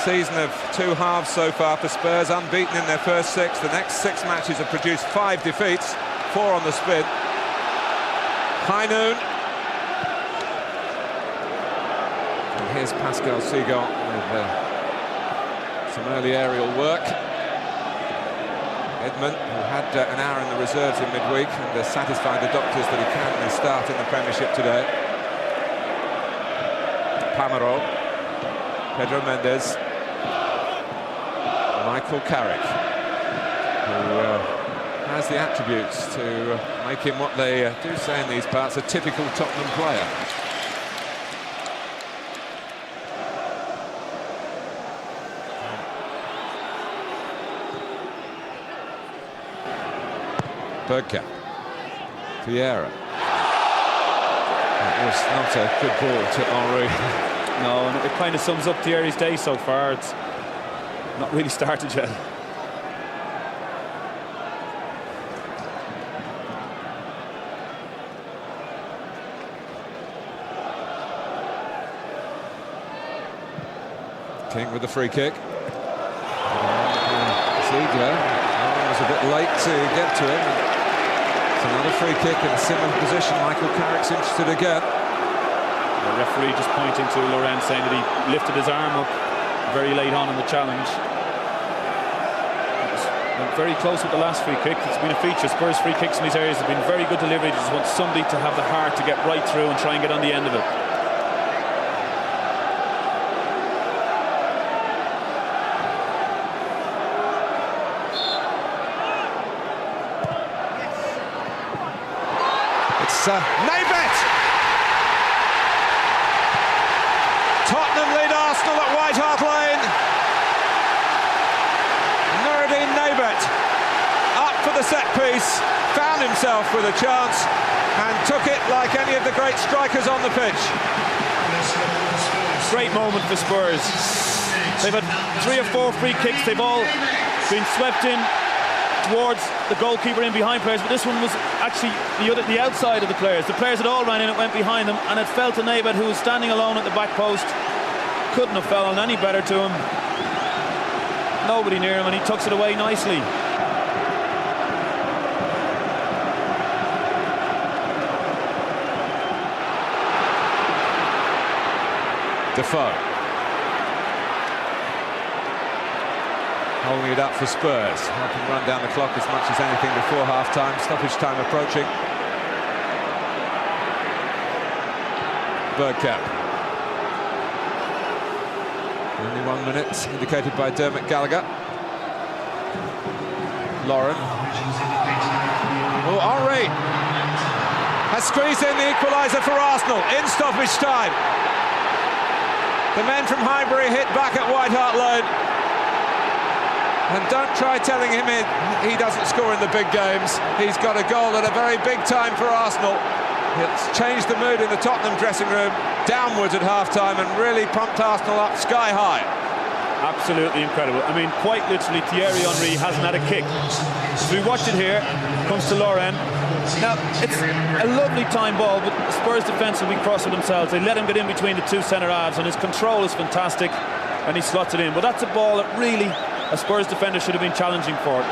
season of 2 halves so far for Spurs, unbeaten in their first 6. The next 6 matches have produced 5 defeats, 4 on the spin. High noon. And here's Pascal Seagal with some early aerial work. Edmund, who had an hour in the reserves in midweek, and satisfied the doctors that he can start in the Premiership today. Pamaro, Pedro Mendes, Michael Carrick, who has the attributes to make him what they do say in these parts, a typical Tottenham player. Bergkamp, Vieira. That was not a good ball to Henry. No, and it kind of sums up Thierry's day so far. It's not really started yet. King with the free kick. Ziegler was a bit late to get to him. It's another free kick in a similar position. Michael Carrick's interested again. The referee just pointing to Laurent, saying that he lifted his arm up very late on in the challenge. Went very close with the last free kick. It's been a feature. Spurs free kicks in these areas have been very good delivery. They just want somebody to have the heart to get right through and try and get on the end of it. It's Naybet! Tottenham lead Arsenal at White Hart Lane. Nuruddin Naybet up for the set piece, found himself with a chance and took it like any of the great strikers on the pitch. Great moment for Spurs. They've had 3 or 4 free kicks. They've all been swept in towards the goalkeeper in behind players, but this one was actually the outside of the players. The players had all ran in, it went behind them, and it fell to Naybet, who was standing alone at the back post. Couldn't have fallen any better to him. Nobody near him, and he tucks it away nicely. Defoe holding it up for Spurs, helping run down the clock as much as anything before half-time. Stoppage time approaching. Bergkamp. Only 1 minute indicated by Dermot Gallagher. Lauren. Oh, Henry has squeezed in the equaliser for Arsenal in stoppage time. The men from Highbury hit back at White Hart Lane. And don't try telling him he doesn't score in the big games. He's got a goal at a very big time for Arsenal. It's changed the mood in the Tottenham dressing room downwards at half-time and really pumped Arsenal up sky high. Absolutely incredible. I mean, quite literally, Thierry Henry hasn't had a kick. So we watch it here, comes to Laurent. Now, it's a lovely time ball, but Spurs defence will be cross with themselves. They let him get in between the 2 centre-halves, and his control is fantastic, and he slots it in. But that's a ball that really a Spurs defender should have been challenging for it.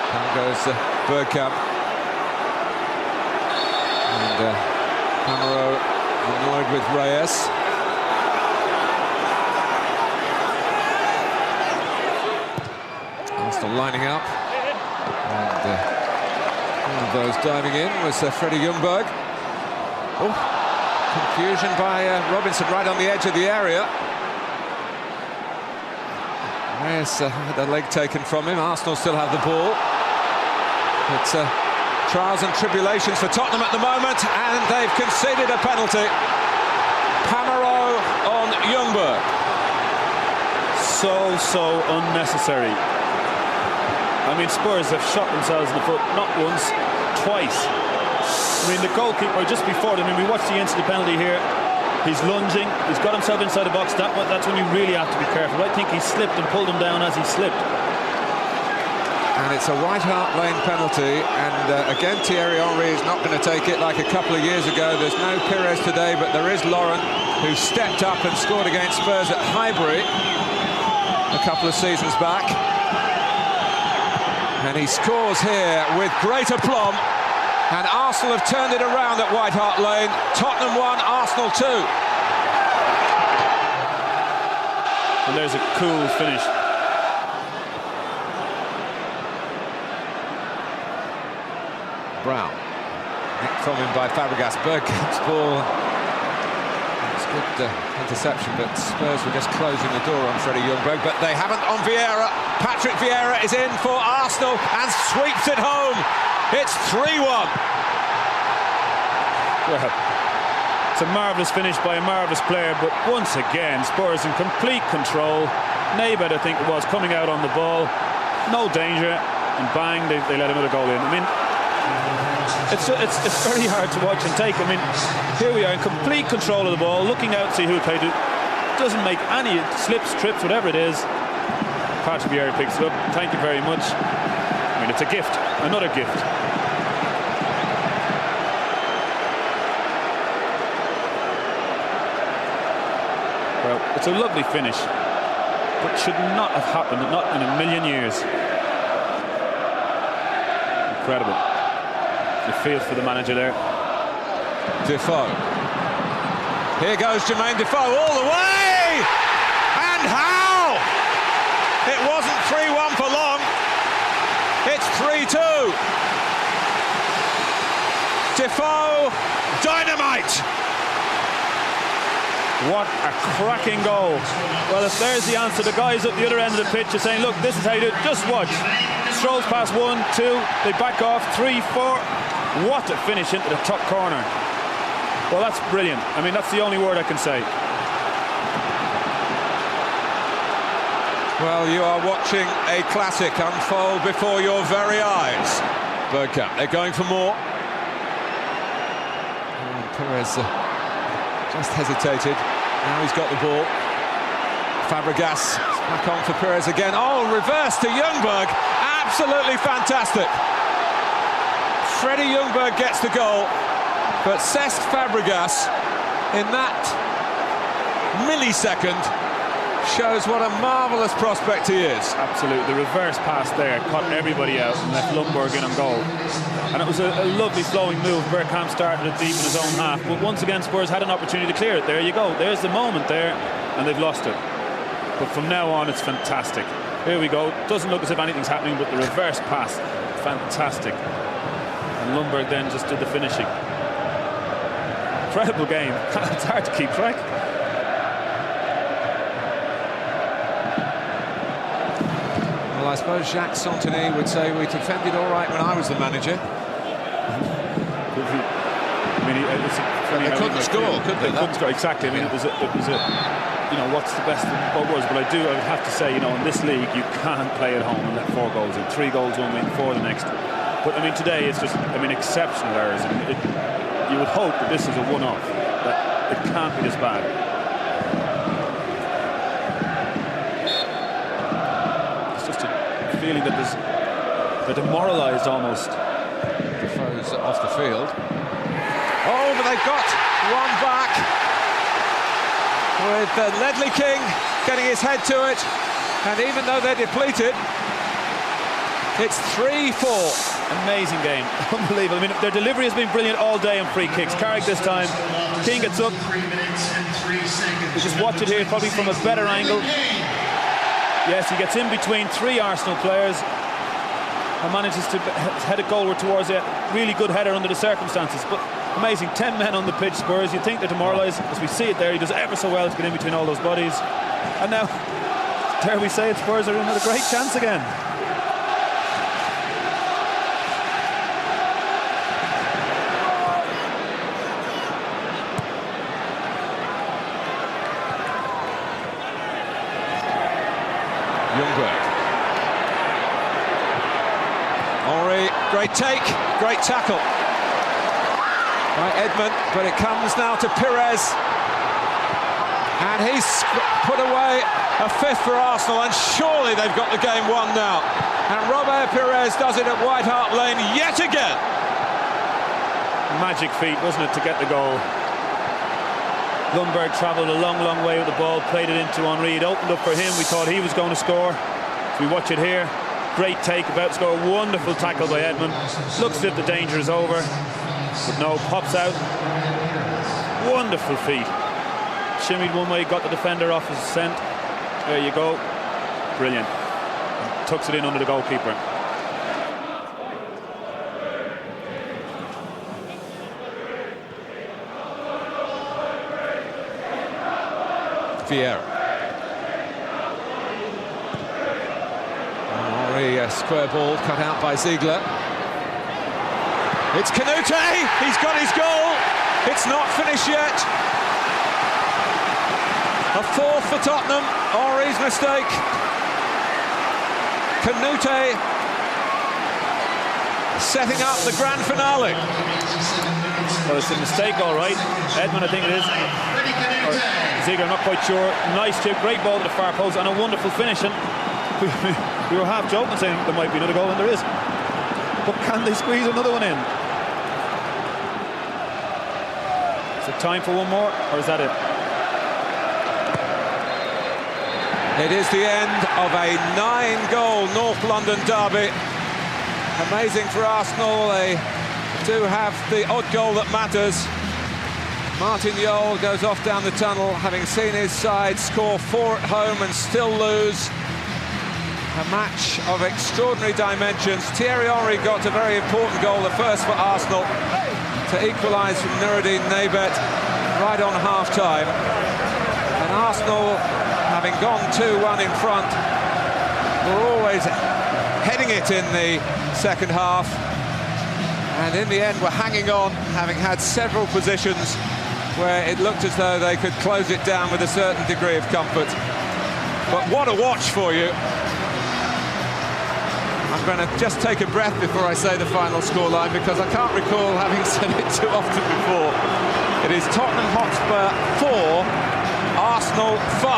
Down goes Bergkamp. And Pamaro annoyed with Reyes. Arsenal lining up. And one of those diving in was Freddie Ljungberg. Oh, confusion by Robinson right on the edge of the area. Reyes had the leg taken from him. Arsenal still have the ball. It's trials and tribulations for Tottenham at the moment, and they've conceded a penalty. Pamaro on Ljungberg. So unnecessary. I mean, Spurs have shot themselves in the foot not once, twice. I mean, the goalkeeper just before them, I mean, we watched the instant penalty here. He's lunging, he's got himself inside the box. That's when you really have to be careful. I think he slipped and pulled him down as he slipped. And it's a White Hart Lane penalty, and again Thierry Henry is not going to take it like a couple of years ago. There's no Pires today, but there is Laurent, who stepped up and scored against Spurs at Highbury a couple of seasons back. And he scores here with great aplomb, and Arsenal have turned it around at White Hart Lane. Tottenham 1, Arsenal 2. And there's a cool finish. Brown, nicked from him by Fabregas. Bergkamp's ball. It's good interception, but Spurs were just closing the door on Freddie Ljungberg, but they haven't on Vieira. Patrick Vieira is in for Arsenal and sweeps it home. It's 3-1. Well, it's a marvellous finish by a marvellous player, but once again Spurs in complete control. Naibet, I think it was, coming out on the ball, no danger, and bang, they let another goal in. I mean, it's very hard to watch and take. I mean, here we are in complete control of the ball, looking out to see who played it. Doesn't make any slips, trips, whatever it is. Patrick Vieira picks it up. Thank you very much. I mean, it's a gift, another gift. Well, it's a lovely finish, but should not have happened, not in a million years. Incredible. You feel for the manager there. Defoe. Here goes Jermaine Defoe all the way! And how? It wasn't 3-1 for long. It's 3-2. Defoe, dynamite! What a cracking goal. Well, if there's the answer, the guys at the other end of the pitch are saying, look, this is how you do it, just watch. Strolls past 1, 2, they back off, 3, 4. What a finish into the top corner. Well, that's brilliant. I mean, that's the only word I can say. Well, you are watching a classic unfold before your very eyes. Bergkamp, they're going for more. And Pires just hesitated. Now he's got the ball. Fabregas back on for Pires again. Oh, reverse to Ljungberg. Absolutely fantastic. Freddie Ljungberg gets the goal, but Cesc Fabregas, in that millisecond, shows what a marvellous prospect he is. Absolutely. The reverse pass there caught everybody out and left Ljungberg in on goal. And it was a lovely flowing move. Bergkamp started it deep in his own half, but once again Spurs had an opportunity to clear it. There you go. There's the moment there, and they've lost it. But from now on, it's fantastic. Here we go. Doesn't look as if anything's happening, but the reverse pass, fantastic. And Ljungberg then just did the finishing. Incredible game. It's hard to keep track. Well, I suppose Jacques Santini would say we defended all right when I was the manager. I mean, it's funny. They couldn't score, could they? They couldn't score, exactly. I mean, it was a, you know, what's the best of both worlds? But I would have to say, you know, in this league, you can't play at home and let 4 goals in. 3 goals one win, 4 the next. But I mean, today it's just, I mean, exceptional errors. I mean, you would hope that this is a one-off, that it can't be this bad. It's just a feeling that they're demoralised almost. Defoe's off the field. Oh, but they've got one back with Ledley King getting his head to it, and even though they're depleted, it's 3-4. Amazing game. Unbelievable. I mean, their delivery has been brilliant all day on free kicks. Carrick this time. King gets up. We just watch it here, probably from a better angle. Yes, he gets in between 3 Arsenal players and manages to head a goalward towards a really good header under the circumstances. But amazing, 10 men on the pitch, Spurs. You'd think they're demoralised. As we see it there, he does ever so well to get in between all those bodies. And now, dare we say it, Spurs are in with a great chance again. Ljungberg. Henry, great take, great tackle by Edmund, but it comes now to Pires. And he's put away a fifth for Arsenal, and surely they've got the game won now. And Robert Pires does it at White Hart Lane yet again. Magic feat, wasn't it, to get the goal? Lundberg travelled a long, long way with the ball, played it into Henry. It opened up for him. We thought he was going to score. So we watch it here. Great take, about to score. Wonderful tackle by Edmund. Looks as if the danger is over, but no, pops out. Wonderful feat. Shimmied one way, got the defender off his scent. There you go. Brilliant. And tucks it in under the goalkeeper. Vieira. Henry, a square ball cut out by Ziegler. It's Canute. He's got his goal. It's not finished yet. A fourth for Tottenham. Henry's mistake. Canute setting up the grand finale. Well, it's a mistake, all right. Edmund, I think it is. Or Ziegler, I'm not quite sure. Nice chip, great ball to the far post, and a wonderful finish. And we were half joking, saying there might be another goal, and there is. But can they squeeze another one in? Is it time for one more, or is that it? It is the end of a 9-goal North London derby. Amazing for Arsenal. They do have the odd goal that matters. Martin Jol goes off down the tunnel, having seen his side score 4 at home and still lose. A match of extraordinary dimensions. Thierry Henry got a very important goal, the first for Arsenal, to equalise from Nuruddin Nebet right on half-time. And Arsenal, having gone 2-1 in front, were always heading it in the second half. And in the end, we're hanging on, having had several positions where it looked as though they could close it down with a certain degree of comfort. But what a watch for you. I'm going to just take a breath before I say the final scoreline, because I can't recall having said it too often before. It is Tottenham Hotspur 4, Arsenal 5.